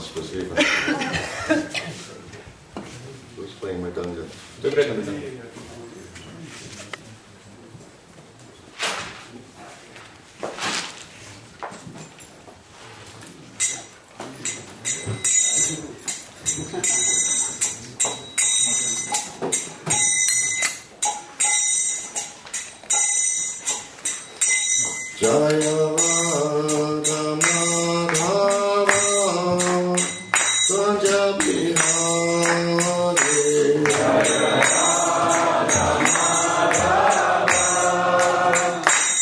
спасибо. Who's playing my dungeon? Jaya Radha Madhava Kunja Bihari Jaya Radha Madhava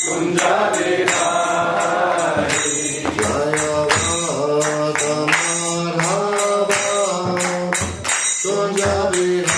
Kunja Bihari Jaya Radha Madhava Kunja Bihari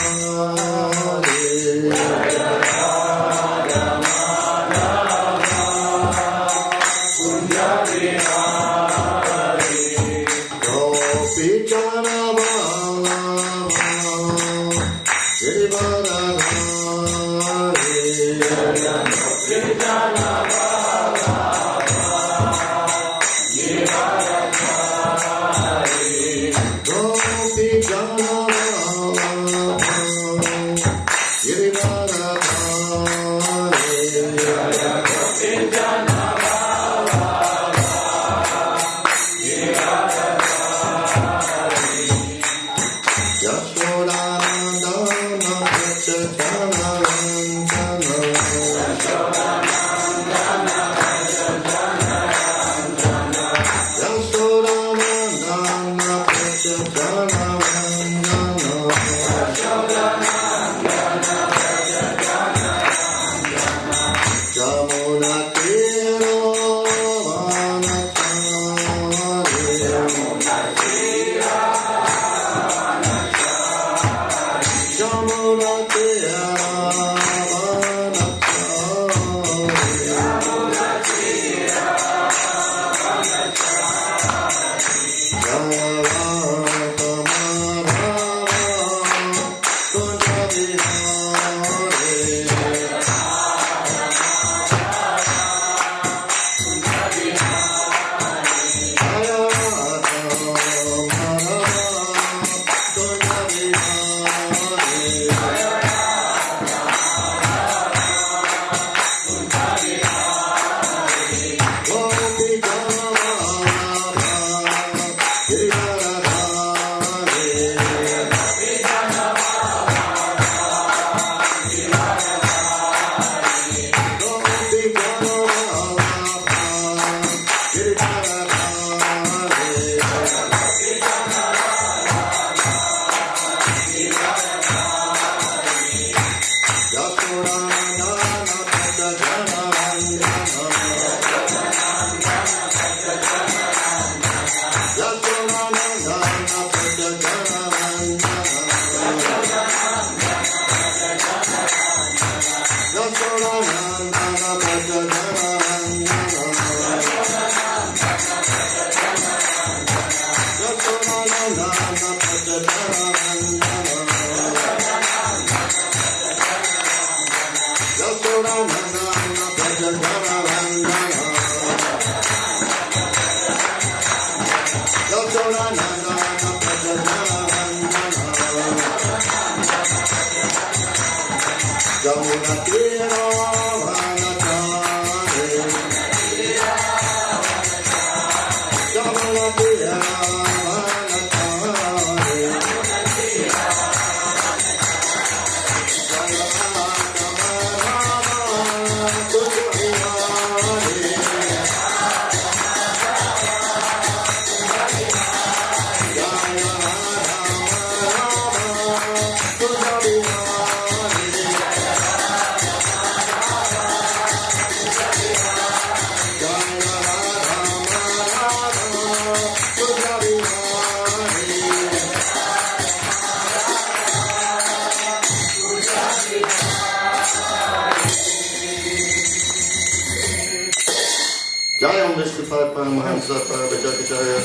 Jaya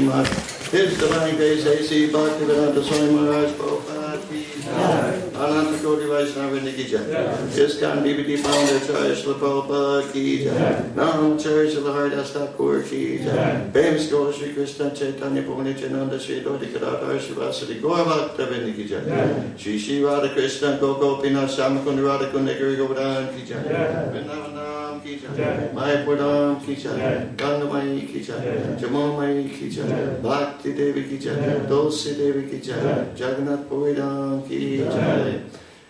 Radha His Divine Grace A.C. Bhaktivedanta Swami Maharaj Prabhupada Ki Ananta Koti Vaishnava ki jai. Iskan DVD founder Acharya Srila Prabhupada ki jai. Nam Acharya Srila Haridas Thakur ki jai. Famous Guru Sri Krishna Chaitanya Purnitananda Sri Dodi Kadadhar Shivasadi Gaura Bhakta Vrinda ki jai. Shri Shri Radha Krishna Gopinath Shyamakunda Radha Kunda Giri Govardhan ki jai. Vrindavanam ki jai. Mayapurdam ki jai. Gangamayi ki jai. Jamamayi ki jai. Bhakti Devi ki jai. Tulsi Devi ki jai. Jagannath Puridam ki jai.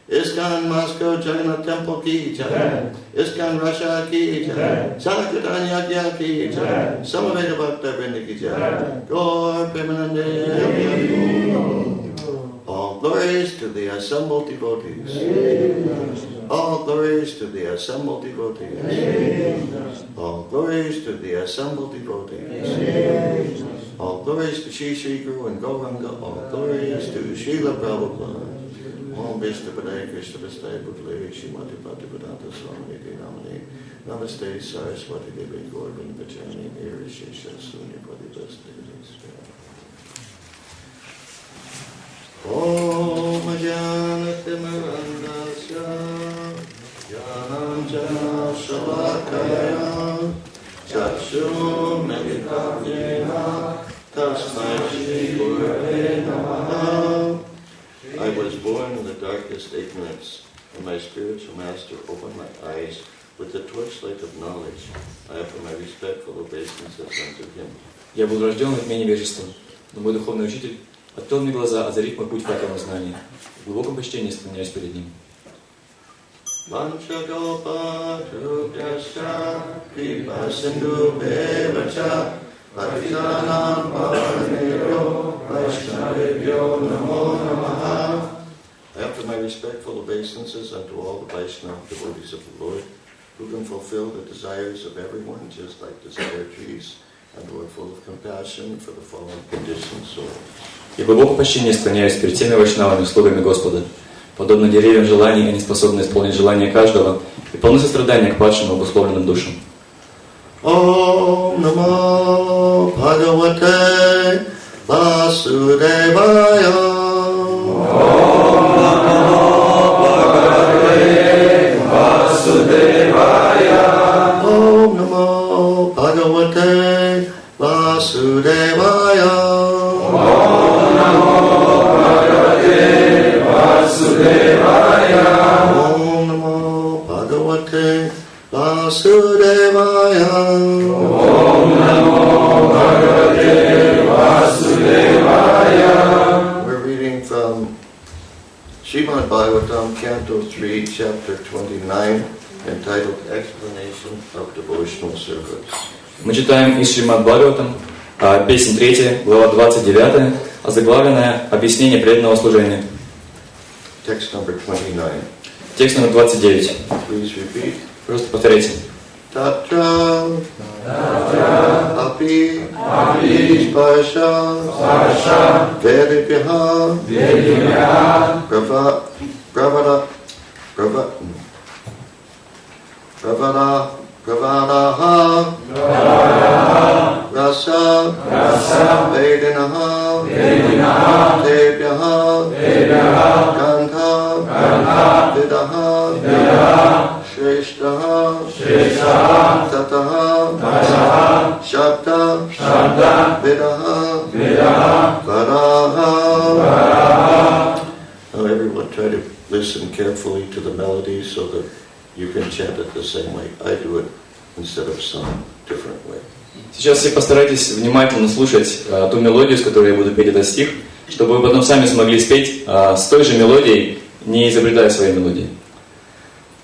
ISKCON Moscow Jagannath Temple ki jai. ISKCON Russia ki jai. Sankirtan Yagya ki jai. Samaveda Bhakta Vrinda ki jai. Gaur Premanande. All glories to the assembled devotees. All glories to the assembled devotees. All glories to the assembled devotees. All glories to Shri Shri Guru and Gauranga. All glories to Srila Prabhupada. Om Vishnu Padaya Krishna Vistaya Bhutale Shrimati Bhaktivedanta Swami Namani Namaste Saraswati Devi Gaurvin Vajani Irishesha Sunya Padivasti. Om Janati Mirandasya Janam Jana Shalakaya Chachum Meditavena Tasmai Shri Gurave Namaha. I was born in the darkest ignorance, and my spiritual master opened my eyes with the torchlight of knowledge. I offer my respectful obeisances unto him. Я был рожден в тьме невежества, но мой духовный учитель открыл мне глаза, озарив мой путь к этому знанию. В глубоком почтении склоняюсь перед ним. After my respectful obeisances unto all the Vaishnava devotees of the Lord, who can fulfill the desires of everyone just like desire trees, and who are full of compassion for the fallen conditioned soul. Я глубоко почтении склоняюсь перед теми вайшнавами, слугами Господа. Подобно деревьям желаний, они способны исполнить желания каждого и полны сострадания к падшим и обусловленным душам. Om Namo Bhagavate Vasudevaya. Om Namo Bhagavate Vasudevaya. Om Namo Bhagavate Vasudevaya. Om Namo Bhagavate Vasudevaya. We're reading from Shrimad Bhagavatam, Canto 3, Chapter 29, entitled Explanation of Devotional Service. Мы читаем из Шримад Бхагаватам, песнь 3, глава 29, озаглавленная «Объяснение преданного служения». Text number 29. Текст номер 29. Please repeat. Просто повторяйте. Tatra api sparsha vedibhya pravadaha rasa vedinaha tebhyaha gandha vidaha Shreshtaha Tataha Shabda Vidaha Varaha. Now everyone try to listen carefully to the melody so that you can chant it the same way I do it instead of some different way. Сейчас все постарайтесь внимательно слушать ту мелодию, с которой я буду петь этот стих, чтобы вы потом сами смогли спеть с той же мелодией, не изобретая свои мелодии.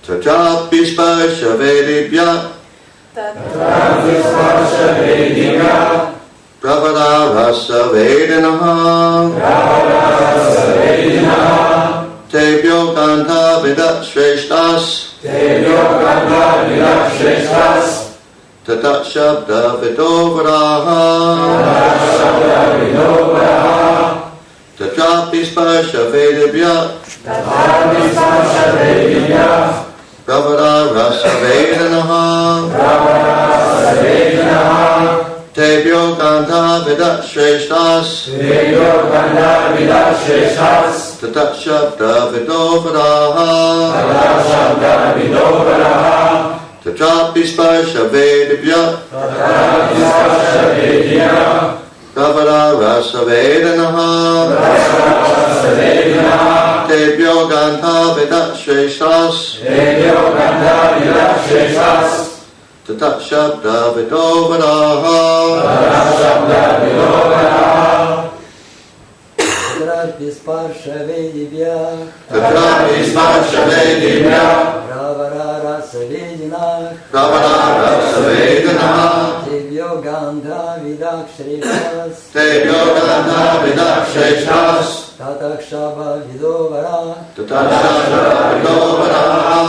Tatrapi sparsha vedibhya pravada rasa vedinaha tebhyo gandha vidat shreshtas tatat shabda vidovaraha tatrapi sparsha vedibhya Pravada rasa vedanaha Tebhyo gandha vidat shreshtas Tata Shabda Vidovaraha. Tatrapi Sparsha Vedibhya. Pravara Rasa Vedanaha. Tebhyo Gandha Vidaksheshas. Tata Shabda Vidovaraha. Tatrapi Sparsha Vedibhya. Tatrapi Sparsha Vedibhya. Pravara Rasa Vedinah. Pravara Rasa Vedanaha. Tebhyo Gandha Vidaksheshas. Tebhyo Gandha Vidaksheshas. Tatakshaba Vidovara. Tata Shabda Vidovaraha.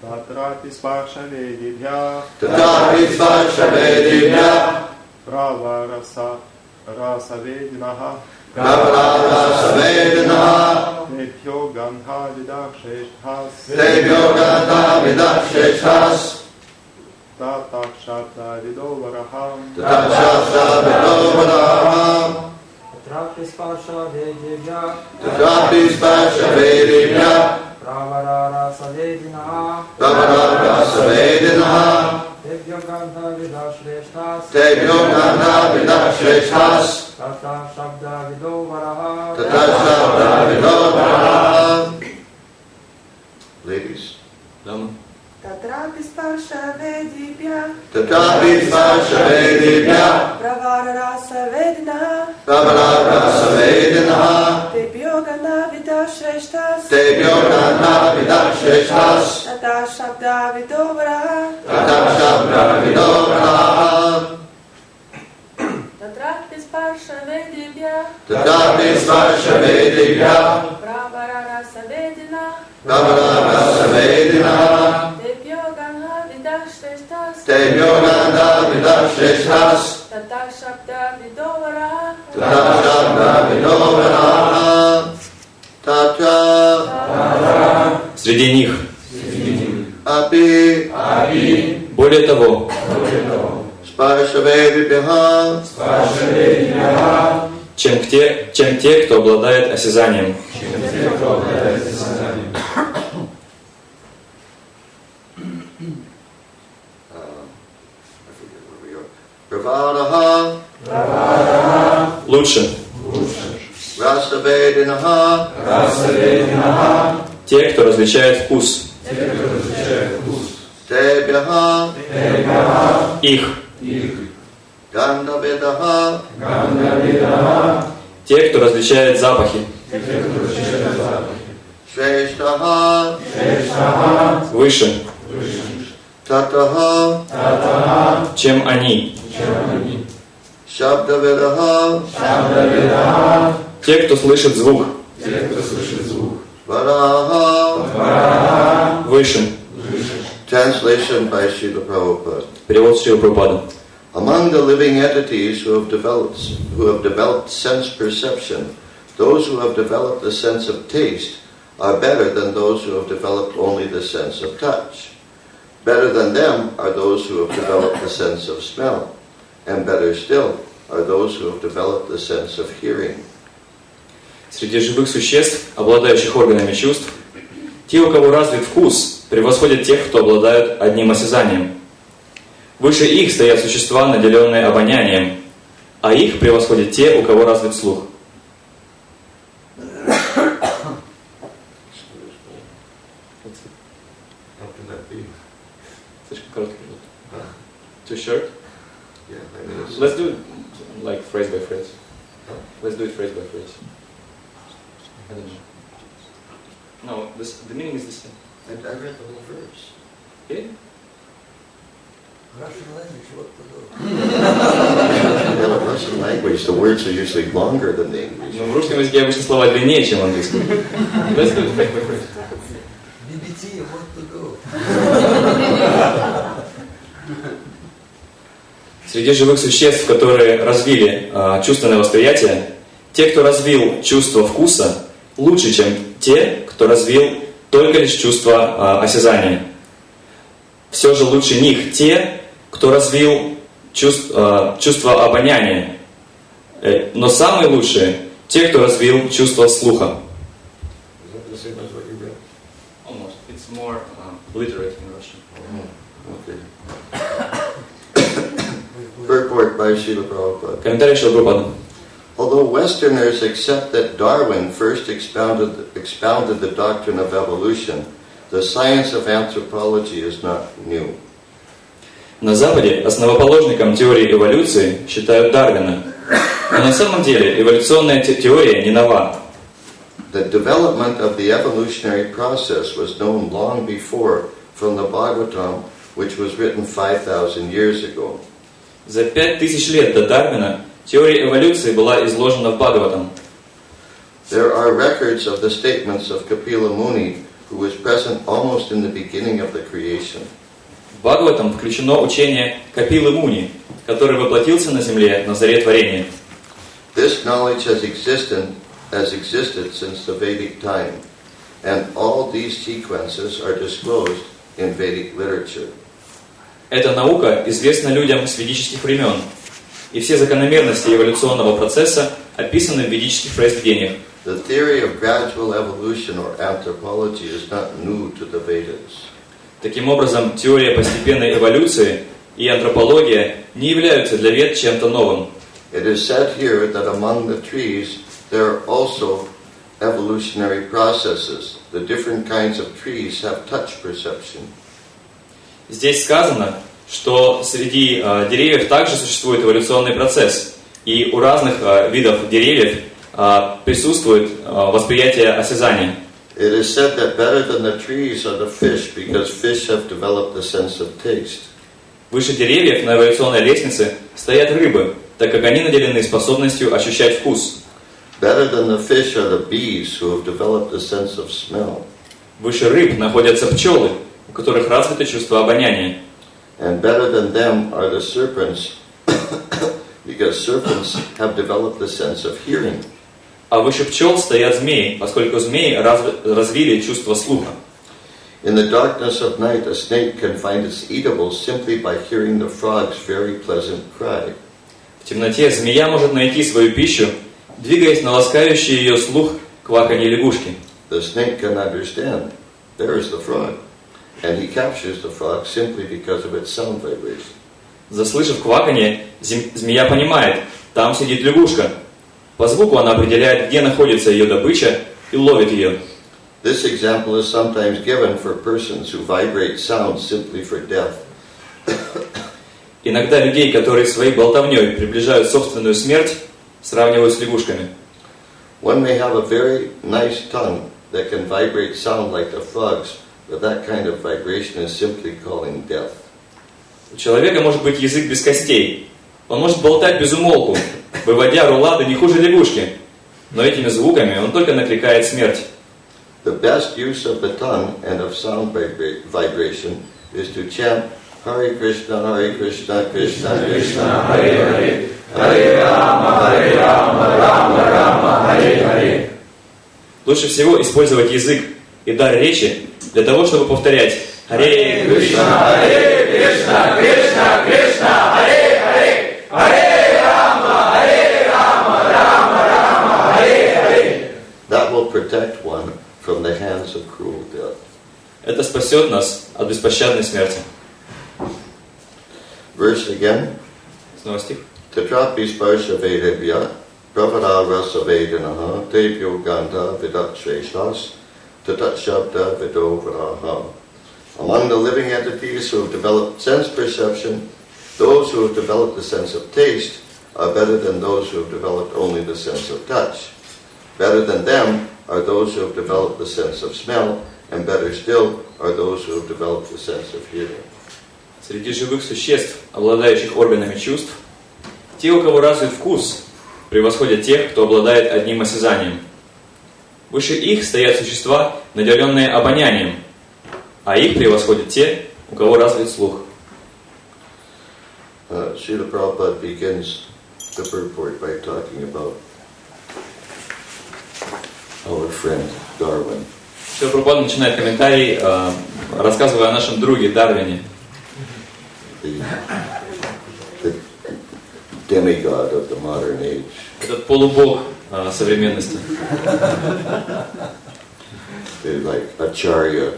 Tatrapi Sparsha Vedibhya. Tatrapi Sparsha Vedibhya. Pravarasa Rasa Vedinaha. Pravara Rasa Vedanaha. Tebhyo Gandha Vidaksheshas. Tebhyo Gandha Vidaksheshas. Tatak Shabda Vidovaraha. Tata Shabda Vidovaraha. Tatrapi Sparsha Vedibhya. Tatrapi Sparsha Vedibhya. Pravara Rasa Vedinah. Pravara Rasa Vedanaha. Tebhyo Gandha Vidaksheshas. Tebhyo Gandha Vidaksheshas. Tatakshaba Vidovara. Tata Shabda Vidovaraha. Ladies. Дамы. Tatrapi Sparsha Vedibhya. Tatrapi Sparsha Vedibhya. Pravara Rasa Vedinaha. Pravara Rasa Vedanaha. Tebhyo Gandha Vidaksheshas. Tebhyo Gandha Vidaksheshas. Tata Shabda Vidovaraha. Tata Shabda Vidovaraha. Tatrapi Sparsha Vedibhya. Tatrapi Sparsha Vedibhya. Pravara Rasa Vedinaha. Pravara Rasa Vedanaha. Tebhyo Gandha Vidaksheshas. Tebhyo Gandha Vidaksheshas. Tata Shabda Vidovaraha. Tata Shabda Vidovaraha. Tatra Среди них. Api. Более того, Sparsha Vedibhya. чем те, кто обладает осязанием. Pravaraha. Лучше. Rasa Vedanaha. Те, кто различает вкус. Tebhyaha. Их. Gandhavidaha. Те, кто различает запахи. Shreshtaha. Выше. Tataha. Чем они. Shabdavidaha. Те, кто слышит звук. Varaha. Выше. Translation by Srila Prabhupada. Перевод Шрила Прабхупады. Among the living entities who have developed sense perception, those who have developed the sense of taste are better than those who have developed only the sense of touch. Better than them are those who have developed the sense of smell, and better still are those who have developed the sense of hearing. Среди живых существ, обладающих органами чувств, те, у кого развит вкус, превосходят тех, кто обладают одним осязанием. Выше их стоят существа, наделенные обонянием, а их превосходят те, у кого развит слух. Слишком короткий перевод. Too short? Yeah, I mean it's, Let's do it like phrase by phrase. Let's do it phrase by phrase. I don't know. No, the meaning is the same. I read the whole verse. Yeah? Russian language, what to do? In the Russian language, the words are usually longer than the English. Но в русском языке обычно слова длиннее, чем в английском. Let's do it phrase by phrase. BBT, what to do? Среди живых существ, которые развили чувственное восприятие, те, кто развил чувство вкуса, лучше, чем те, кто развил только лишь чувство осязания. Все же лучше них те, кто развил чувство обоняния. Но самые лучшие те, кто развил чувство слуха. Literate in Russian. Okay. Purport by Srila Prabhupada. Комментарий Шрила Прабхупады. Although Westerners accept that Darwin first expounded the doctrine of evolution, the science of anthropology is not new. На Западе основоположником теории эволюции считают Дарвина. Но на самом деле эволюционная теория не нова. The development of the evolutionary process was known long before from the Bhagavatam, which was written 5,000 years ago. За 5000 лет до Дарвина теория эволюции была изложена в Бхагаватам. There are records of the statements of Kapila Muni, who was present almost in the beginning of the creation. В Бхагаватам включено учение Капилы Муни, который воплотился на земле на заре творения. This knowledge has existed since the Vedic time, and all these sequences are disclosed in Vedic literature. Эта наука известна людям с ведических времен, и все закономерности эволюционного процесса описаны в ведических произведениях. The theory of gradual evolution or anthropology is not new to the Vedas. Таким образом, теория постепенной эволюции и антропология не являются для Вед чем-то новым. It is said here that among the trees there are also evolutionary processes. The different kinds of trees have touch perception. Здесь сказано, что среди деревьев также существует эволюционный процесс, и у разных видов деревьев присутствует восприятие осязания. It is said that better than the trees are the fish, because fish have developed the sense of taste. Выше деревьев на эволюционной лестнице стоят рыбы, так как они наделены способностью ощущать вкус. Better than the fish are the bees, who have developed the sense of smell. Выше рыб находятся пчелы, у которых развито чувство обоняния. And better than them are the serpents, because serpents have developed the sense of hearing. А выше пчел стоят змеи, поскольку змеи развили чувство слуха. In the darkness of night, a snake can find its eatables simply by hearing the frog's very pleasant cry. В темноте змея может найти свою пищу, двигаясь на ласкающий ее слух кваканье лягушки. The snake can understand. There is the frog. And he captures the frog simply because of its sound vibration. Заслышав кваканье, змея понимает, там сидит лягушка. По звуку она определяет, где находится ее добыча, и ловит ее. This example is sometimes given for persons who vibrate sound simply for death. Иногда людей, которые своей болтовней приближают собственную смерть, сравнивают с лягушками. One may have a very nice tongue that can vibrate sound like the frogs, but that kind of vibration is simply calling death. У человека может быть язык без костей. Он может болтать без умолку, выводя рулады не хуже лягушки. Но этими звуками он только накликает смерть. The best use of the tongue and of sound vibration is to chant Hare Krishna, Krishna Krishna, Hare Hare, Hare Rama, Rama, Hare Hare. Лучше всего использовать язык и дар речи для того, чтобы повторять Харе Кришна, Кришна, Кришна, Харе Харе, Харе Рама, Рама, Харе Харе. That will protect one from the hands of cruel death. Это спасет нас от беспощадной смерти. Verse again. Снова стих. Tatrapi sparsha vedebhya pravara rasa vedanaha tebhyo gandha vidat shreshtas tatat shabda vido varaha. Among the living entities who have developed sense perception, those who have developed the sense of taste are better than those who have developed only the sense of touch. Better than them are those who have developed the sense of smell, and better still are those who have developed the sense of hearing. Среди живых существ, обладающих органами чувств, те, у кого развит вкус, превосходят тех, кто обладает одним осязанием. Выше их стоят существа, наделенные обонянием, а их превосходят те, у кого развит слух. Srila Prabhupada begins the purport by talking about our friend Darwin. Шрила Прабхупада начинает комментарий, рассказывая о нашем друге Дарвине. The demigod of the modern age. Этот полубог современности. They're like Acharya,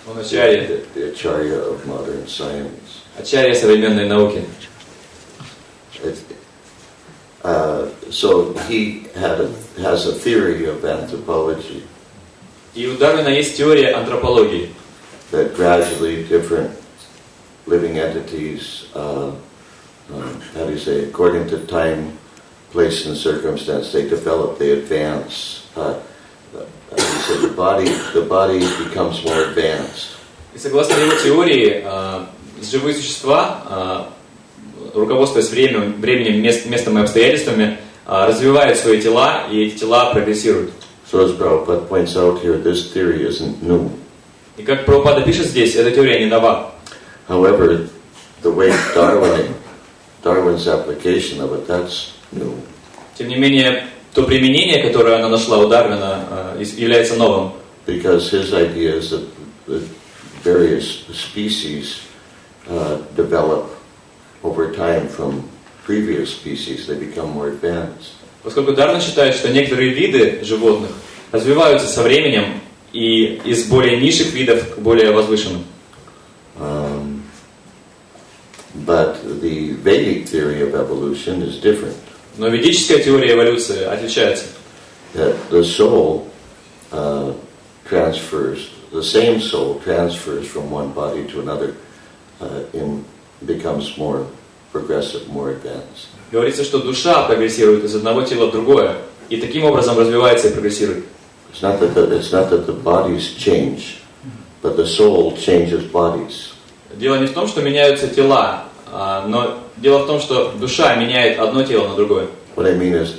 Он ачарья, the acharya of modern science. ачарья современной науки. So he has a theory of anthropology И у Дарвина есть теория антропологии, that gradually different living entities, how do you say, according to time, place, and circumstance, they develop, they advance. So the body becomes more advanced. И согласно его теории, живые существа, руководствуясь временем, местом и обстоятельствами, развивают свои тела, и эти тела прогрессируют. So as Prabhupada points out here, this theory isn't new. И как Прабхупада пишет здесь, эта теория не нова. However, the way Darwin's application of it, that's new. Тем не менее, то применение, которое она нашла у Дарвина, является новым. Because his idea is that the various species develop over time from previous species, they become more advanced. Поскольку Дарвин считает, что некоторые виды животных развиваются со временем и из более низших видов к более возвышенным. But the Vedic theory of evolution is different. Но ведическая теория эволюции отличается. That the soul transfers, the same soul transfers from one body to another and becomes more progressive, more advanced. Говорится, что душа прогрессирует из одного тела в другое, и таким образом развивается и прогрессирует. It's not that the bodies change, but the soul changes bodies. Дело не в том, что меняются тела, но дело в том, что душа меняет одно тело на другое. What I mean is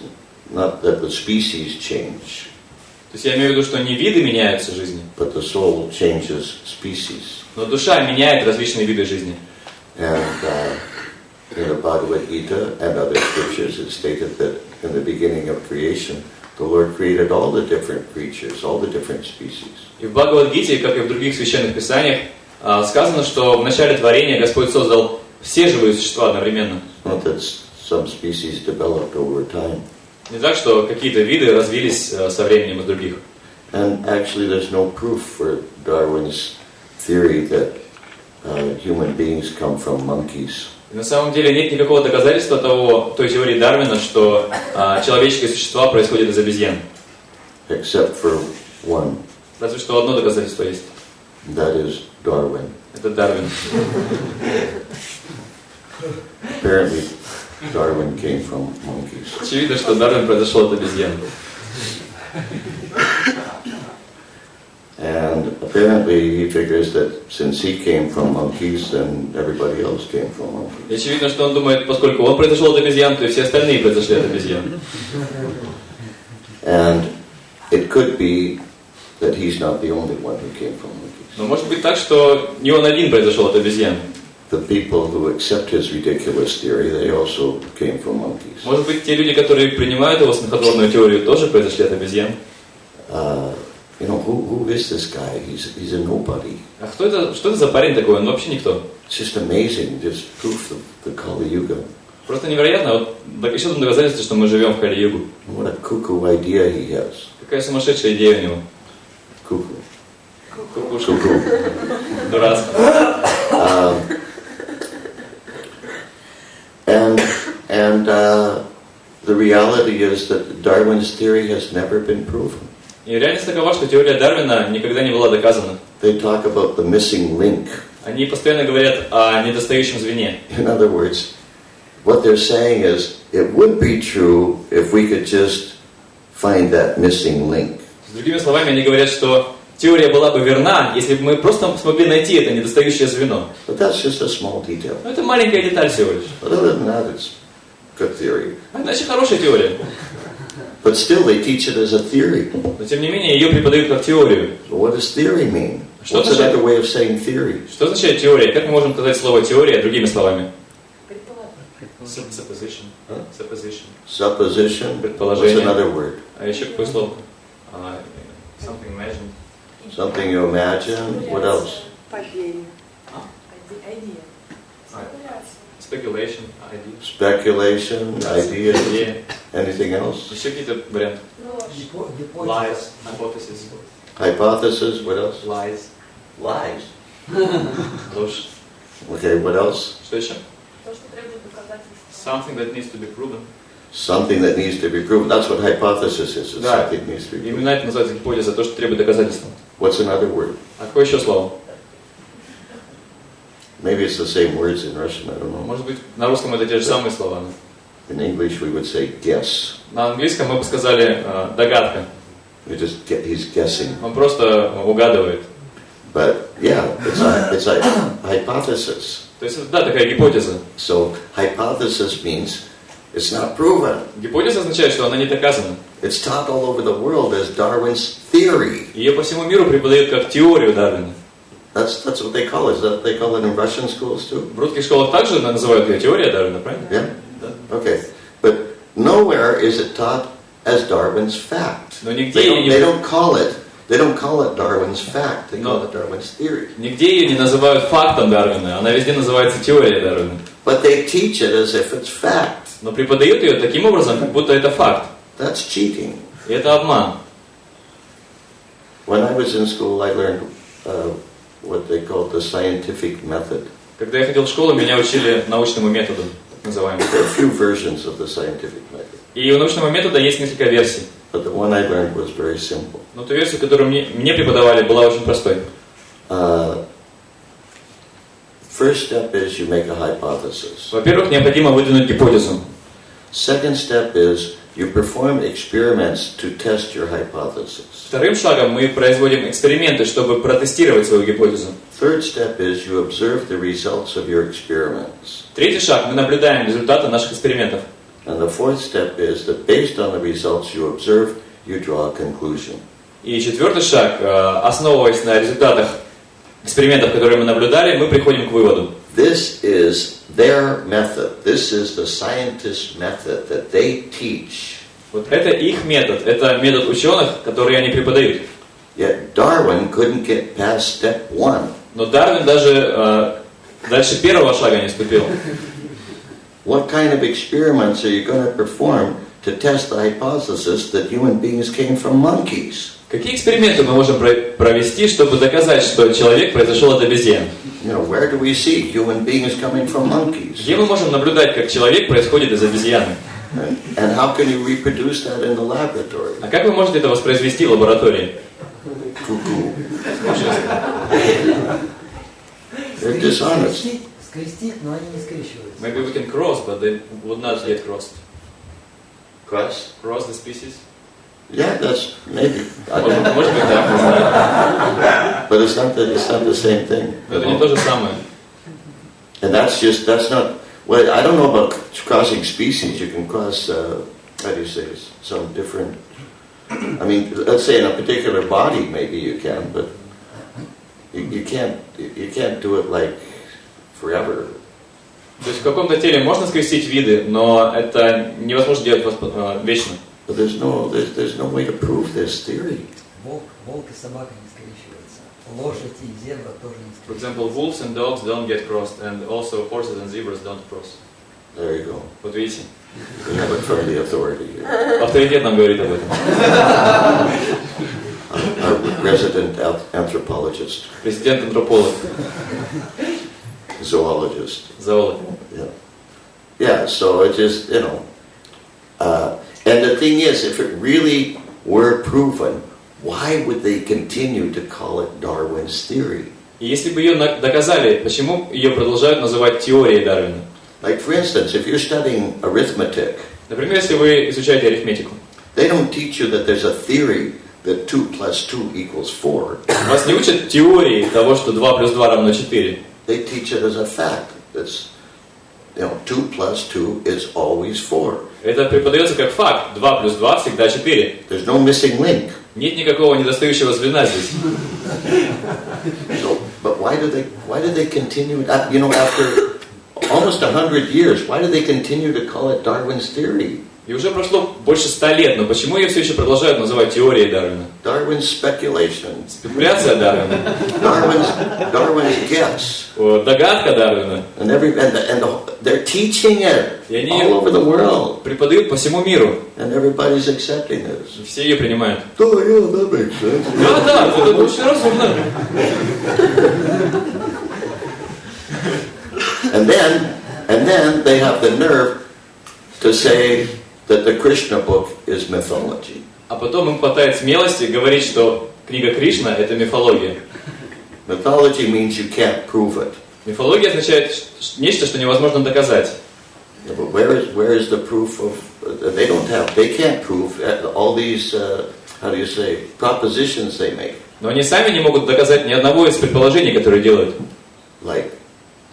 not that the species change, То есть я имею в виду, что не виды меняются в жизни, but the soul changes species. но душа меняет различные виды жизни. And in the Bhagavad Gita and other scriptures, it's stated that in the beginning of creation, the Lord created all the different creatures, all the different species. И в Бхагават-гите, как и в других священных писаниях, сказано, что в начале творения Господь создал все живые существа одновременно. Not that some species developed over time. Не так, что какие-то виды развились со временем из других. And actually there's no proof for Darwin's theory that human beings come from monkeys. И на самом деле нет никакого доказательства той теории Дарвина, что человеческие существа происходят из обезьян. Except for one. Разве что одно доказательство есть. That is Darwin. Это Дарвин. Apparently Darwin came from monkeys. Очевидно, что Дарвин произошел от обезьян. And apparently he figures that since he came from monkeys, then everybody else came from monkeys. И очевидно, что он думает, поскольку он произошел от обезьян, то и все остальные произошли от обезьян. And it could be that he's not the only one who came from monkeys. Но может быть так, что не он один произошел от обезьян. The people who accept his ridiculous theory, they also came from monkeys. Может быть, те люди, которые принимают его смехотворную теорию, тоже произошли от обезьян. You know, who is this guy? He's a nobody. А что это за парень такой? Он вообще никто. It's just amazing, just proof of the Kali Yuga. Просто невероятно. Вот еще одно доказательство, что мы живем в Кали-югу. What a cuckoo idea he has. Какая сумасшедшая идея у него. Cuckoo. Кукушка. Cuckoo. Дурацкая. And the reality is that Darwin's theory has never been proven. И реальность такова, что теория Дарвина никогда не была доказана. They talk about the missing link. Они постоянно говорят о недостающем звене. In other words, what they're saying is, it would be true if we could just find that missing link. С другими словами, они говорят, что теория была бы верна, если бы мы просто смогли найти это недостающее звено. But that's just a small detail. Но это маленькая деталь всего лишь. But other than that, it's good theory. А иначе хорошая теория. But still, they teach it as a theory. Но тем не менее, ее преподают как теорию. So what does theory mean? Что What's означает? another way of saying theory? Что означает теория? Как мы можем сказать слово теория другими словами? Supposition. Supposition. Supposition. What's Предположение. another word? А еще какое слово? Something imagined. Something you imagine. What else? Speculation. Idea. Speculation, idea. Идея. Anything else? Еще какие-то варианты? Lies. Hypothesis. Hypothesis. What else? Lies. Lies. Ложь. Okay, what else? Что еще? То, что требует доказательств. Something that needs to be proven. Something that needs to be proven. That's what hypothesis is. It's Да. something that needs to be proven. Именно это называется гипотеза, то, что требует доказательства. What's another word? А какое еще слово? Maybe it's the same words in Russian, I don't know. Может быть, на русском это те же самые слова. In English we would say guess. На английском мы бы сказали догадка. He's guessing. Он просто угадывает. But yeah, it's a hypothesis. То есть, да, такая гипотеза. So hypothesis means it's not proven. Гипотеза означает, что она не доказана. It's taught all over the world as Darwin's theory. Ее по всему миру преподают как теорию Дарвина. That's what they call it. Is that they call it in Russian schools too? В русских школах также называют ее теория Дарвина, правильно? Yeah. Да. Okay. But nowhere is it taught as Darwin's fact. Но нигде They don't call it Darwin's fact. They call it Darwin's theory. Нигде ее не называют фактом Дарвина, она везде называется теорией Дарвина. But they teach it as if it's fact. Но преподают ее таким образом, как будто это факт. That's cheating. И это обман. When I was in school, I learned what they called the scientific method. Когда я ходил в школу, меня учили научному методу, так называемому. There are a few versions of the scientific method, И у научного метода есть несколько версий. but the one I learned was very simple. Но ту версию, которую мне преподавали, была очень простой. First step is you make a hypothesis. Во-первых, необходимо выдвинуть гипотезу. Second step is you perform experiments to test your hypothesis. Вторым шагом мы производим эксперименты, чтобы протестировать свою гипотезу. Third step is you observe the results of your experiments. Третий шаг, мы наблюдаем результаты наших экспериментов. And the fourth step is that based on the results you observe, you draw a conclusion. И четвертый шаг, основываясь на результатах экспериментов, которые мы наблюдали, мы приходим к выводу. This is their method. This is the scientist's method that they teach. Вот это их метод, это метод ученых, который они преподают. Yet Darwin couldn't get past step one. Но Дарвин даже дальше первого шага не ступил. What kind of experiments are you going to perform to test the hypothesis that human beings came from monkeys? Какие эксперименты мы можем провести, чтобы доказать, что человек произошел от обезьян? You know, where do we see human beings coming from monkeys? Где мы можем наблюдать, как человек происходит из обезьяны? And how can you reproduce that in the laboratory? А как вы можете это воспроизвести в лаборатории? They're dishonest. Скрестить, но они не скрещиваются. Maybe we can cross, but they would not get crossed. Cross? Cross the species? Yeah, that's maybe. I don't know. Может быть, так, не знаю. But it's not the same thing. Это не то же самое. And that's not. Well, I don't know about crossing species. You can cross. How do you say this? Some different. I mean, let's say in a particular body, maybe you can, but you can't do it like forever. То есть в каком-то теле можно скрестить виды, но это невозможно делать вечно. But there's no way to prove this theory. Волк и собака не скрещиваются. Лошадь и зебра тоже не For скрещиваются. example, wolves and dogs don't get crossed, and also horses and zebras don't cross. There you go. Вот видите? We have it from the authority here. Авторитет нам говорит об этом. Our resident anthropologist, Президент-антрополог, zoologist. зоолог. Yeah. So it just and the thing is, if it really were proven, why would they continue to call it Darwin's theory? И если бы ее доказали, почему ее продолжают называть теорией Дарвина? Like, for instance, if you're studying arithmetic, Например, если вы изучаете арифметику, they don't teach you that there's a theory that 2 plus 2 equals 4. вас не учат теории того, что 2 плюс 2 равно 4. They teach it as a fact. That's 2 plus 2 is always 4. Это преподается как факт. 2 плюс 2 всегда 4. There's no missing link. Нет никакого недостающего звена здесь. So, but why do they continue? After almost 100 years, why do they continue to call it Darwin's theory? И уже прошло больше 100 лет, но почему ее все еще продолжают называть теорией Дарвина? Darwin's speculation. Спекуляция Дарвина. Darwin's guess. Догадка Дарвина. And they're teaching it И они all over the world. преподают по всему миру. And everybody's accepting this. Все ее принимают. Oh, yeah, that makes sense. Да, это очень разумно. And then they have the nerve to say that the Krishna book is mythology. А потом им хватает смелости говорить, что книга Кришна – это мифология. Mythology means you can't prove it. Мифология означает нечто, что невозможно доказать. Yeah, but where is the proof of? They can't prove all these. How do you say? Propositions they make. Но они сами не могут доказать ни одного из предположений, которые делают. Like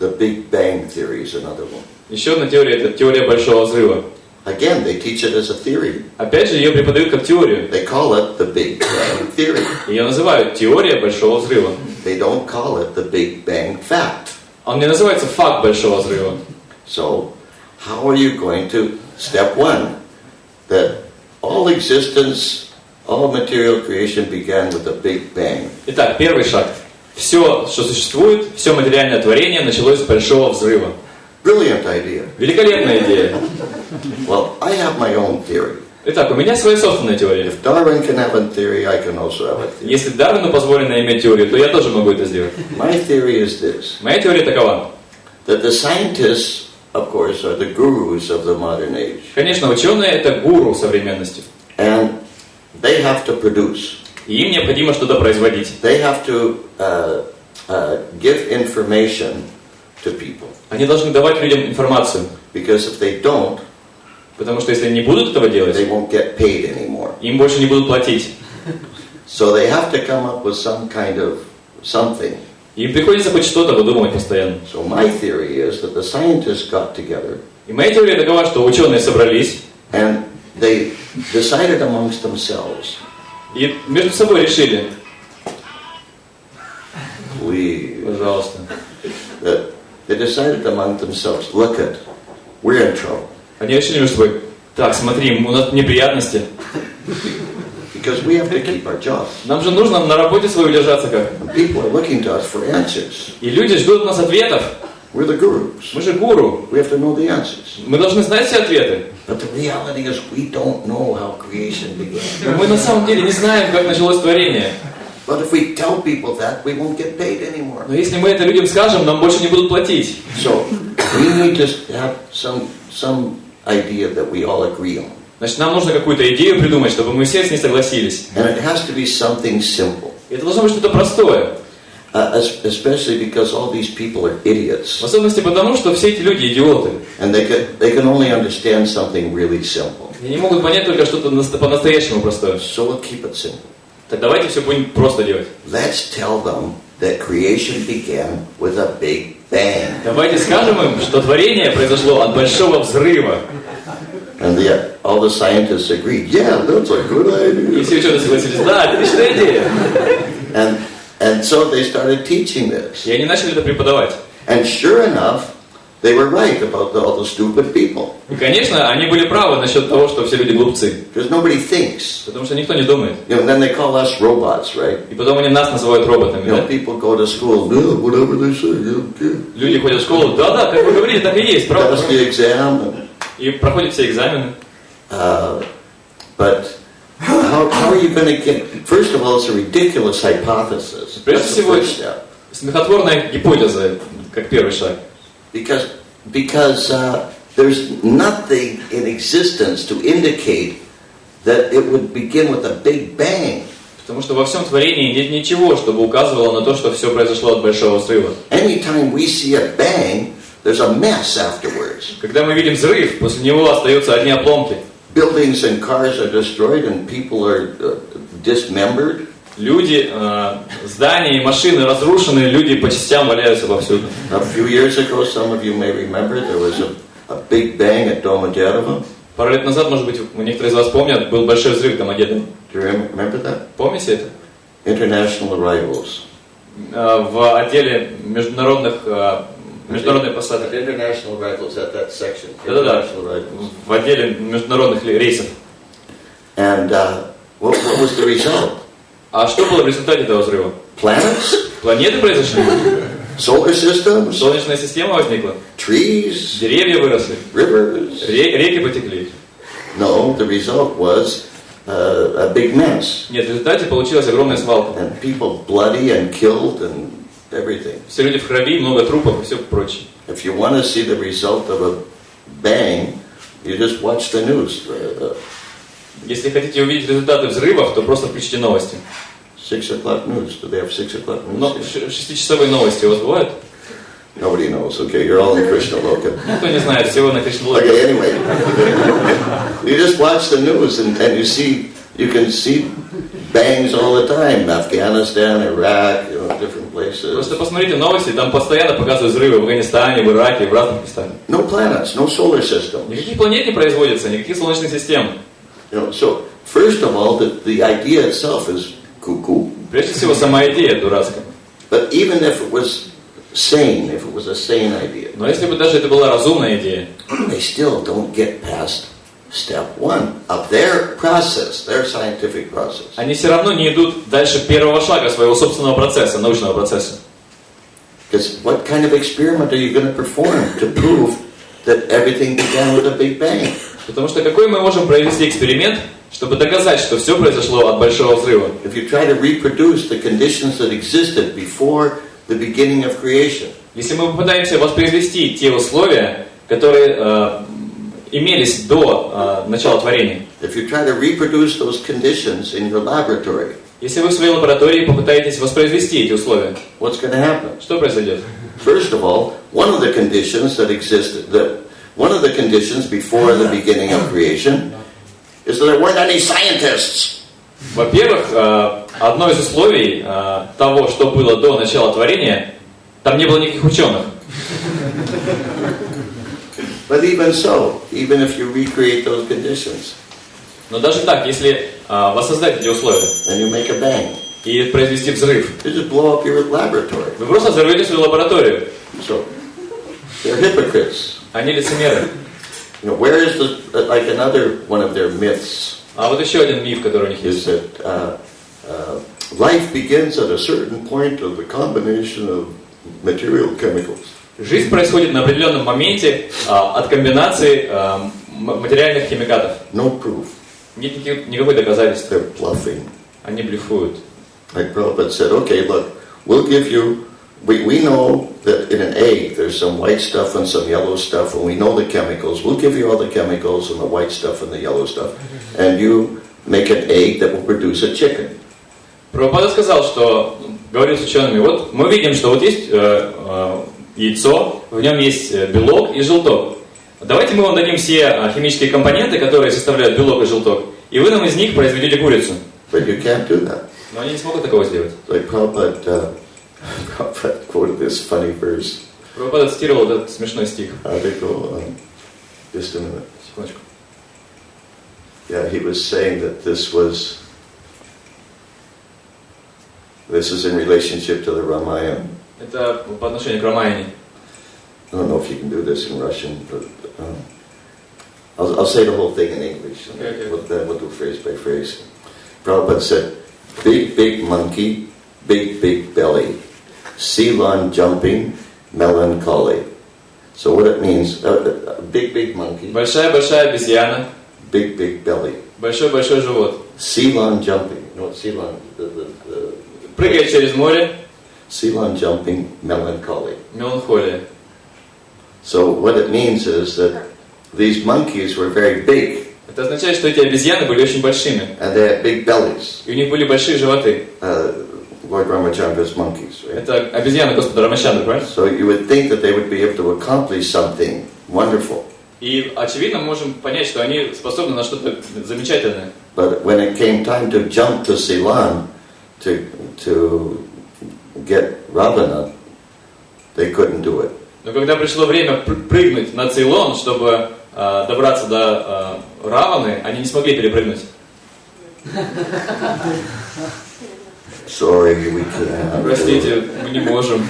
the Big Bang theory is another one. Еще одна теория – это теория Большого Взрыва. Again, they teach it as a theory. Опять же, ее преподают как теорию. They call it the Big Bang theory. Ее называют теория Большого Взрыва. They don't call it the Big Bang fact. Он не называется факт Большого Взрыва. So, how are you going to, step one, that all existence, all material creation began with a Big Bang. Итак, первый шаг. Все, что существует, все материальное творение началось с Большого Взрыва. Brilliant idea. Великолепная идея. Well, I have my own theory. Итак, у меня своя собственная теория. If Darwin can have a theory, I can also have a theory. Если Дарвину позволено иметь теорию, то я тоже могу это сделать. My theory is this, Моя теория такова. that the scientists, of course, are the gurus of the modern age. Конечно, ученые – это гуру современности. And they have to produce. И им необходимо что-то производить. They have to give information to people. Они должны давать людям информацию. Because if they don't, Потому что если они не будут этого делать, they won't get paid anymore. им больше не будут платить. So they have to come up with some kind of something. Им приходится хоть что-то выдумывать постоянно. So my theory is that the scientists got together И моя теория такова, что ученые собрались and they decided amongst themselves. и между собой решили, Please. пожалуйста, That they decided among themselves, look it, we're in trouble. они решили между собой, так, смотри, у нас неприятности, Because we have to keep our jobs. нам же нужно на работе свою удержаться как. And people are looking to us for answers. И люди ждут от нас ответов. We're the gurus. Мы же гуру, We have to know the answers. мы должны знать все ответы. But the reality is we don't know how creation began. Но мы на самом деле не знаем, как началось творение. But if we tell people that, we won't get paid anymore. Но если мы это людям скажем, нам больше не будут платить. So we need to have some idea that we all agree on. Значит, нам нужно какую-то идею придумать, чтобы мы все с ней согласились. And it has to be something simple. И это должно быть что-то простое. Especially because all these people are idiots. В особенности потому, что все эти люди идиоты. And they can only understand something really simple. И они могут понять только что-то по-настоящему простое. So we'll keep it simple. Так давайте все будем просто делать. Let's tell them that creation began with a big bang. Давайте скажем им, что творение произошло от большого взрыва. And yet, all the scientists agreed, yeah, that's a good idea. И все ученые согласились, да, отличная идея. And so they started teaching this. И они начали это преподавать. And sure enough, they were right about all the stupid people. И, конечно, они были правы насчет того, что все люди глупцы. Because nobody thinks. Потому что никто не думает. You know, then they call us robots, right? И потом они нас называют роботами, You know, да? people go to school, yeah, whatever they say, yeah. Люди ходят в школу, да-да, как вы говорили, так и есть, правда? Pass the exam. И проходят все экзамены. But how are you going to get... First of all, it's a ridiculous hypothesis. Прежде That's the всего, first step. смехотворная гипотеза, как первый шаг. Because there's nothing in existence to indicate that it would begin with a big bang. Потому что во всем творении нет ничего, чтобы указывало на то, что все произошло от большого взрыва. Anytime we see a bang, there's a mess afterwards. Когда мы видим взрыв, после него остаются одни обломки. Buildings and cars are destroyed and people are dismembered. Люди, здания и машины разрушены, люди по частям валяются повсюду. A few years ago, some of you may remember, there was a big bang at Domodedovo. Пару лет назад, может быть, некоторые из вас помнят, был большой взрыв в Домодедово. Do you remember that? Помните это? International arrivals. В отделе международных Международные посадки. International rifles at that section. Да-да-да, International rifles. в отделе международных рейсов. And what was the result? А что было в результате этого взрыва? Planets? Планеты произошли? Solar systems? Солнечная система возникла? Trees? Деревья выросли? Rivers? Реки потекли? No, the result was a big mess. Нет, в результате получилась огромная свалка. And people bloody and killed and everything. Все люди в крови, много трупов и все прочее. If you want to see the result of a bang, you just watch the news. Если хотите увидеть результаты взрывов, то просто включите новости. 6 o'clock news. Do they have 6 o'clock news? Но 6-часовые новости у вас бывают? Nobody knows. Okay, you're all in Krishna Loka. Никто не знает, всего на Кришналоке. Okay, anyway, you just watch the news and you can see bangs all the time. Afghanistan, Iraq, different places. Просто посмотрите новости, там постоянно показывают взрывы в Афганистане, в Ираке, в разных местах. No planets, no solar system. Никаких планет не производится, никаких солнечных систем. So first of all, the idea itself is cuckoo. Прежде всего, сама идея дурацкая. But even if it was sane, if it was a sane idea, Но если бы даже это была разумная идея, they still don't get past step one of their process, their scientific process. они все равно не идут дальше первого шага своего собственного процесса, научного процесса. Because what kind of experiment are you going to perform to prove that everything began with a big bang? Потому что какой мы можем провести эксперимент, чтобы доказать, что все произошло от большого взрыва? If you try to reproduce the conditions that existed before the beginning of creation, Если мы попытаемся воспроизвести те условия, которые имелись до начала творения, if you try to reproduce those conditions in your laboratory, если вы в своей лаборатории попытаетесь воспроизвести эти условия, what's going to happen? что произойдет? First of all, one of the conditions before the beginning of creation is that there weren't any scientists. Во-первых, одно из условий того, что было до начала творения, там не было никаких ученых. But even so, even if you recreate those conditions, Но даже так, если воссоздать эти условия and you make a bang, и произвести взрыв, you just blow up your laboratory. вы просто взорвете свою лабораторию. So, they're hypocrites. Они лицемеры. Where is like another one of their myths А вот еще один миф, который у них is есть. that life begins at a certain point of the combination of material chemicals. Жизнь происходит на определенном моменте от комбинации материальных химикатов. No proof. Нет никакой доказательства. They're bluffing. Они блефуют. Like Prabhupada said, okay, look, we'll give you, we know that in an egg there's some white stuff and some yellow stuff, and we know the chemicals. We'll give you all the chemicals and the white stuff and the yellow stuff, and you make an egg that will produce a chicken. Прабхупада сказал, что, говорил с учеными, вот мы видим, что вот есть яйцо, в нем есть белок и желток. Давайте мы вам дадим все химические компоненты, которые составляют белок и желток, и вы нам из них произведете курицу. But you can't do that. Но они не смогут такого сделать. Like Prabhupada quoted this funny verse. Прабхупада цитировал этот смешной стих. They go, just a minute. Секундочку. Yeah, he was saying that this is in relationship to the Ramayana. Это по отношению к Рамаяне. I don't know if you can do this in Russian, but I'll say the whole thing in English. Okay. We'll do phrase by phrase. Prabhupada said, big, big monkey, big belly, Ceylon jumping, melancholy. So what it means, big monkey, Большая обезьяна, big belly, большой живот. Ceylon jumping, you know what Ceylon, Прыгает через море, Ceylon jumping, melancholy. меланхолия. So what it means is that these monkeys were very big, Это означает, что эти обезьяны были очень большими, and they had big bellies. и у них были большие животы. Lord Ramachandra's monkeys, right? Это обезьяны Господа Рамачандры, правильно? So you would think that they would be able to accomplish something wonderful. И очевидно мы можем понять, что они способны на что-то замечательное. But when it came time to jump to Ceylon to get Ravana, they couldn't do it. Но когда пришло время прыгнуть на Цейлон, чтобы добраться до Раваны, они не смогли перепрыгнуть. Sorry, we can't. Простите, мы не можем.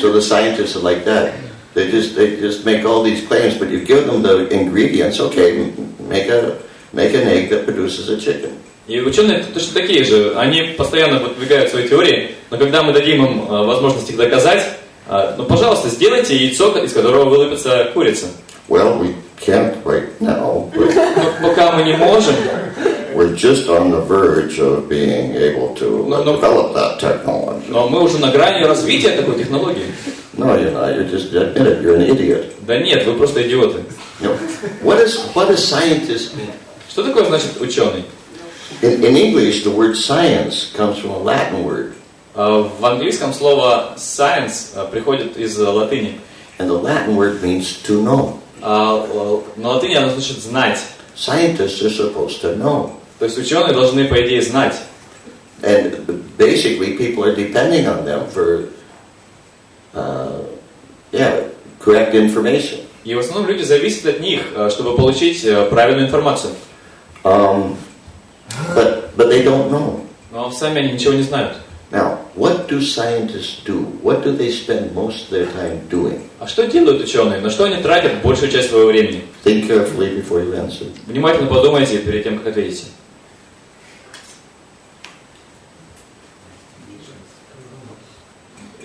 So the scientists are like that. They just make all these claims, but you give them the ingredients. Okay, make an egg that produces a chicken. И ученые точно такие же. Они постоянно выдвигают свои теории, но когда мы дадим им возможность их доказать, ну, пожалуйста, сделайте яйцо, из которого вылупится курица. Well, we can't right now. Пока мы не можем. We're just on the verge of being able to develop that technology. Но мы уже на грани развития такой технологии. No, you're not. You just admit it. You're an idiot. Да нет, вы просто idioты. What does scientist mean? Что такое значит ученый? In English, the word science comes from a Latin word. В английском слово science приходит из латыни. And the Latin word means to know. На латыни оно значит знать. Scientists are supposed to know. То есть ученые должны, по идее, знать. And basically, people are depending on them for, correct information. И в основном люди зависят от них, чтобы получить правильную информацию. But they don't know. Но сами они ничего не знают. Now, what do scientists do? What do they spend most of their time doing? А что делают ученые? На что они тратят большую часть своего времени? Think carefully before you answer. Внимательно подумайте перед тем, как ответите.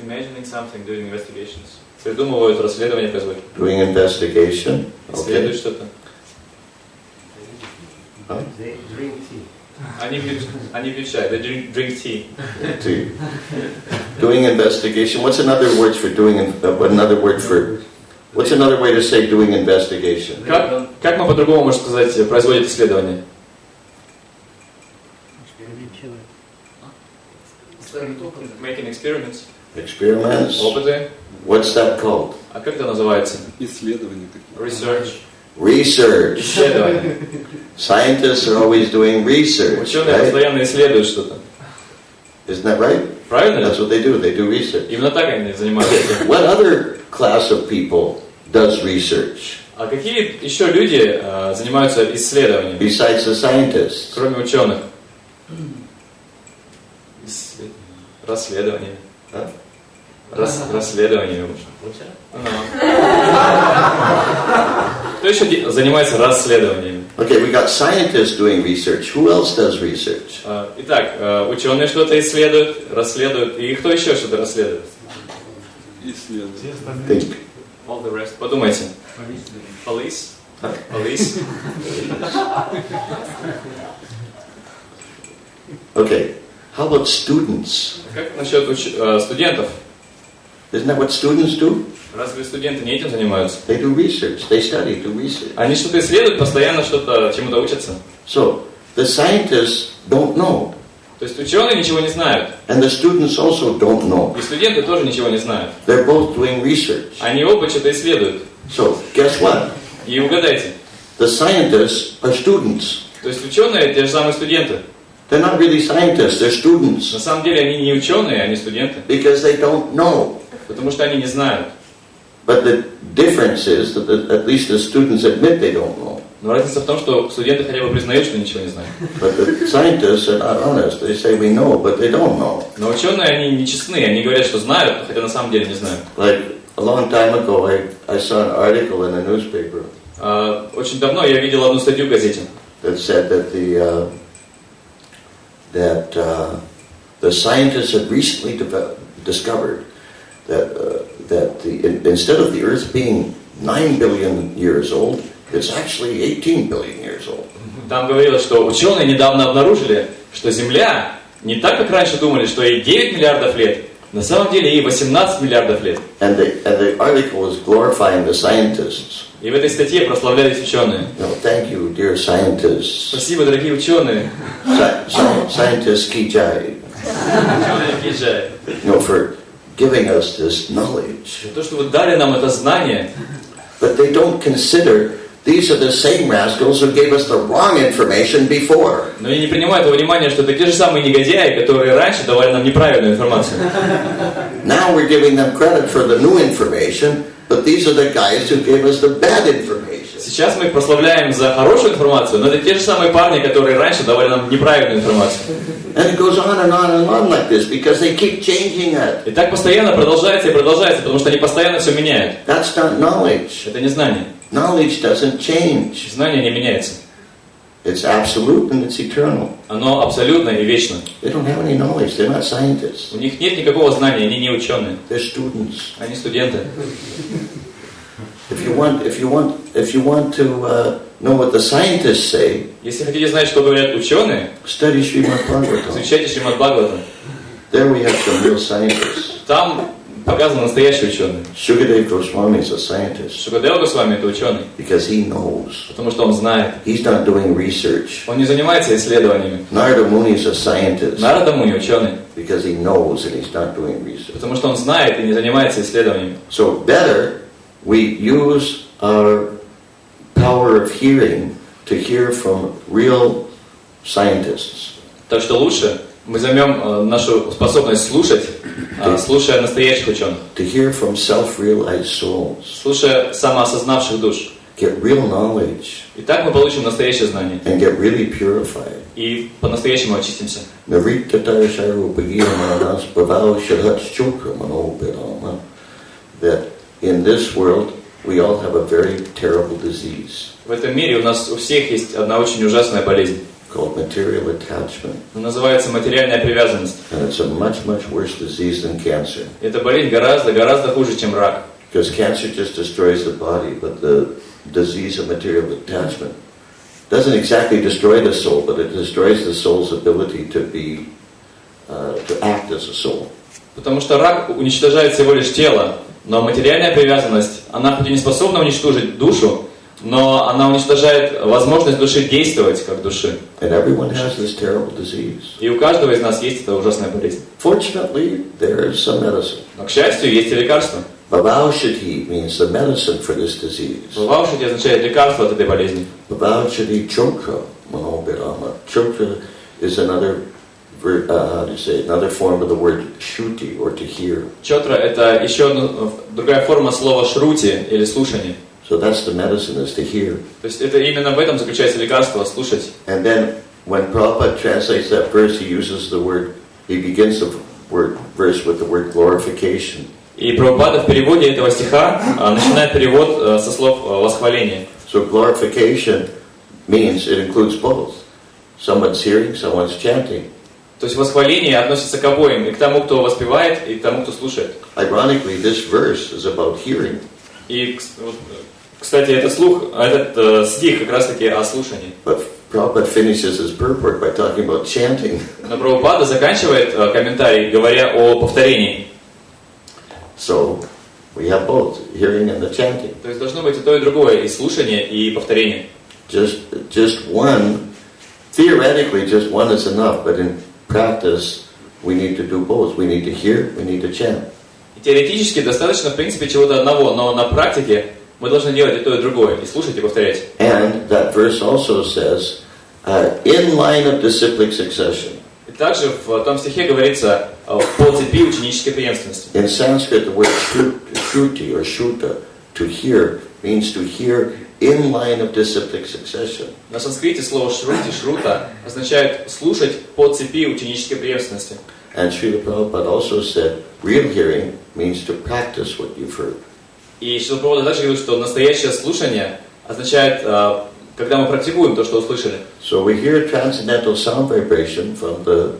Imagining something, doing investigations. Придумывают, расследования производят. Doing investigation. Исследуют что-то. They drink tea. Они пьют чай. They drink tea. Tea. Doing investigation. What's another way to say doing investigation? Как мы по-другому можем сказать производят исследования? Making experiments. Experiments. Опыты. What's that called? А как это называется? Исследования какие-то. Research. Исследования. Scientists are always doing research. Ученые постоянно исследуют что-то. Isn't that right? Правильно? That's what they do. They do research. Именно так они занимаются. What other class of people does research? А какие еще люди занимаются исследованием? Besides the scientists. Кроме ученых. Расследованиями. Расследованиями. Кто еще занимается расследованиями? Okay, we got scientists doing research. Who else does research? Итак, ученые что-то исследуют, расследуют. И кто еще что-то расследует? Think. All the rest. Подумайте. Police. Police. Okay. How about students? Как насчет студентов? Isn't that what students do? Разве студенты не этим занимаются? They do research. They study, do research. Они что-то исследуют, постоянно что-то чему-то учатся. So, the scientists don't know. То есть ученые ничего не знают. And the students also don't know. И студенты тоже ничего не знают. They're both doing research. Они оба что-то исследуют. So, guess what? И угадайте. The scientists are students. То есть ученые те же самые студенты. They're not really scientists, they're students. На самом деле они не ученые, они студенты. Because they don't know. Потому что они не знают. But the difference is that at least the students admit they don't know. Но разница в том, что студенты хотя бы признают, что ничего не знают. But the scientists are not honest. They say we know, but they don't know. Но ученые, они нечестны, они говорят, что знают, хотя на самом деле не знают. Like a long time ago, I saw an article in a newspaper Очень давно я видел одну статью в газете. that said that the scientists had recently discovered that instead of the Earth being 9 billion years old, it's actually 18 billion years old. Там говорилось, что ученые недавно обнаружили, что Земля не так, как раньше думали, что ей 9 миллиардов лет, на самом деле ей 18 миллиардов лет. And the article was glorifying the scientists. И в этой статье прославлялись ученые. Thank you, dear scientists. Спасибо, дорогие ученые. Scientists Ki Jai. For giving us this knowledge. То, что вы дали нам это знание. But they don't consider these are the same rascals who gave us the wrong information before. Но они не принимают во внимание, что это те же самые негодяи, которые раньше давали нам неправильную информацию. Now we're giving them credit for the new information, but these are the guys who gave us the bad information. Сейчас мы их прославляем за хорошую информацию, но это те же самые парни, которые раньше давали нам неправильную информацию. And it goes on and on and on like this because they keep changing it. И так постоянно продолжается и продолжается, потому что они постоянно все меняют. That's not knowledge. Это не знание. Knowledge doesn't change. Знание не меняется. It's absolute and it's eternal. Оно абсолютно и вечно. They don't have any knowledge. They're not scientists. У них нет никакого знания, они не ученые. They're students. Они студенты. If you want to know what the scientists say, Если хотите знать, что говорят ученые, study Шримад Бхагаватам. изучайте Шримад Бхагаватам. There we have some real scientists. Там показаны настоящие ученые. Shukadeva Goswami is a scientist Шукадева Госвами это ученый, because he knows. потому что он знает. He's not doing research. Он не занимается исследованиями. Narada Muni is a scientist Нарада Муни ученый, because he knows and he's not doing research. потому что он знает и не занимается исследованиями. So better we use our power of hearing to hear from real scientists. Так что лучше мы займем нашу способность слушать, слушая настоящих ученых, To hear from self-realized souls. слушая самоосознавших душ. Get real knowledge И так мы получим настоящее знание and get really purified. и по-настоящему очистимся. That in this world we all have a very terrible disease В этом мире у нас у всех есть одна очень ужасная болезнь. called material attachment. Называется материальная привязанность. And it's a much, much worse disease than cancer. Эта болезнь гораздо хуже, чем рак. Because cancer just destroys the body, but the disease of material attachment doesn't exactly destroy the soul, but it destroys the soul's ability to act as a soul. Потому что рак уничтожает всего лишь тело, но материальная привязанность, она хоть и не способна уничтожить душу, но она уничтожает возможность души действовать как души. And everyone has this terrible disease. И у каждого из нас есть эта ужасная болезнь. Fortunately, there is some medicine. Но, к счастью, есть и лекарства. Bhavaushati means the medicine for this disease. Бхагаватам означает лекарство от этой болезни. Bhavaushati chokra manobirama. Chokra is another another form of the word shruti, or to hear. Чотра – это еще другая форма слова шрути или слушание. So that's the medicine, is to hear. То есть это именно в этом заключается лекарство – слушать. And then when Prabhupada translates that verse, he begins the verse with the word glorification. И Прабхупада в переводе этого стиха начинает перевод со слов восхваления. So glorification means it includes both. Someone's hearing, someone's chanting. То есть восхваление относится к обоим, и к тому, кто воспевает, и к тому, кто слушает. Ironically, this verse is about hearing. И, кстати, этот стих как раз-таки о слушании. But Prabhupada finishes his purport by talking about chanting. Но Прабхупада заканчивает комментарий, говоря о повторении. So we have both, hearing and the chanting. То есть должно быть и то, и другое, и слушание, и повторение. Just one, theoretically just one is enough, but in practice we need to do both. We need to hear, we need to chant. И теоретически достаточно, в принципе, чего-то одного, но на практике мы должны делать и то, и другое, и слушать, и повторять. And that verse also says, in line of disciplic succession. И также в том стихе говорится по цепи ученической преемственности. In Sanskrit, the word shruti or shruta, to hear, means to hear in line of disciplic succession. На санскрите слово шрути, шрута, означает слушать по цепи ученической преемственности. And Srila Prabhupada also said, real hearing means to practice what you've heard. И Шрила Прабхупада также говорит, что настоящее слушание означает, когда мы практикуем то, что услышали. So we hear transcendental sound vibration from the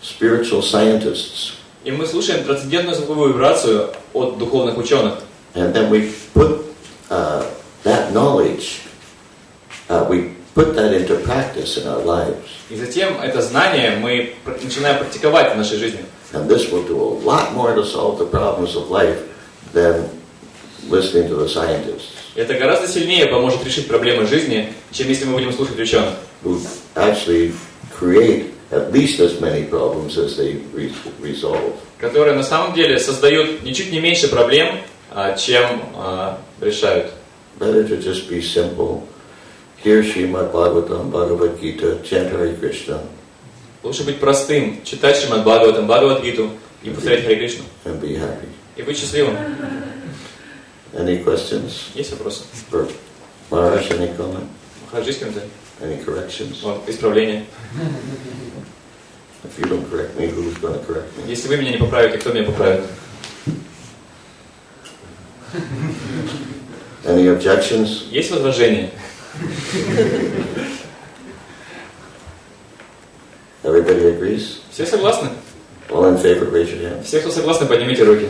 spiritual scientists. И мы слушаем трансцендентную звуковую вибрацию от духовных ученых. And then we put that knowledge, we put that into practice in our lives. И затем это знание мы начинаем практиковать в нашей жизни. And this will do a lot more to solve the problems of life than listening to the scientists. Это гораздо сильнее поможет решить проблемы жизни, чем если мы будем слушать ученых. Who actually create at least as many problems as they resolve. Которые на самом деле создают ничуть не меньше проблем, чем решают. Better to just be simple. Hear Shrimad Bhagavatam, Bhagavad Gita, chant Hare Krishna. Лучше быть простым, читать Шримад Бхагаватам, Бхагавад-гиту и повторять Харе Кришну. And be happy. И быть счастливым. Any questions? Есть вопросы? Maharaj, any comment? Махарадж, есть комментарий? Any corrections? Исправление. If you don't correct me, who's going to correct me? Если вы меня не поправите, кто меня поправит? Any objections? Есть возражения? Everybody agrees? Все согласны? All in favor, raise your hand. Все, кто согласны, поднимите руки.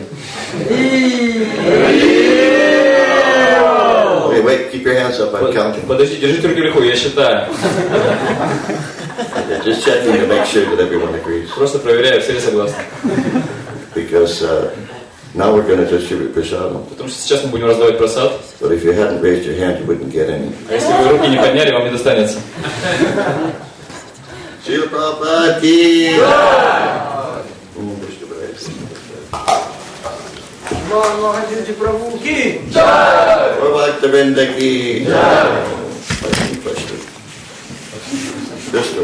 Wait, keep your hands up, I'm counting. Подожди, держите руки вверху, я считаю. Okay, just checking to make sure that everyone agrees. Просто проверяю, все ли согласны. Because now we're going to distribute prasadam. Потому что сейчас мы будем раздавать прасад. But if you hadn't raised your hand, you wouldn't get any. А если вы руки не подняли, вам не достанется. Srila Prabhupada ki Махадьюти Прабху ки! Bhaktivinoda ki Krishna.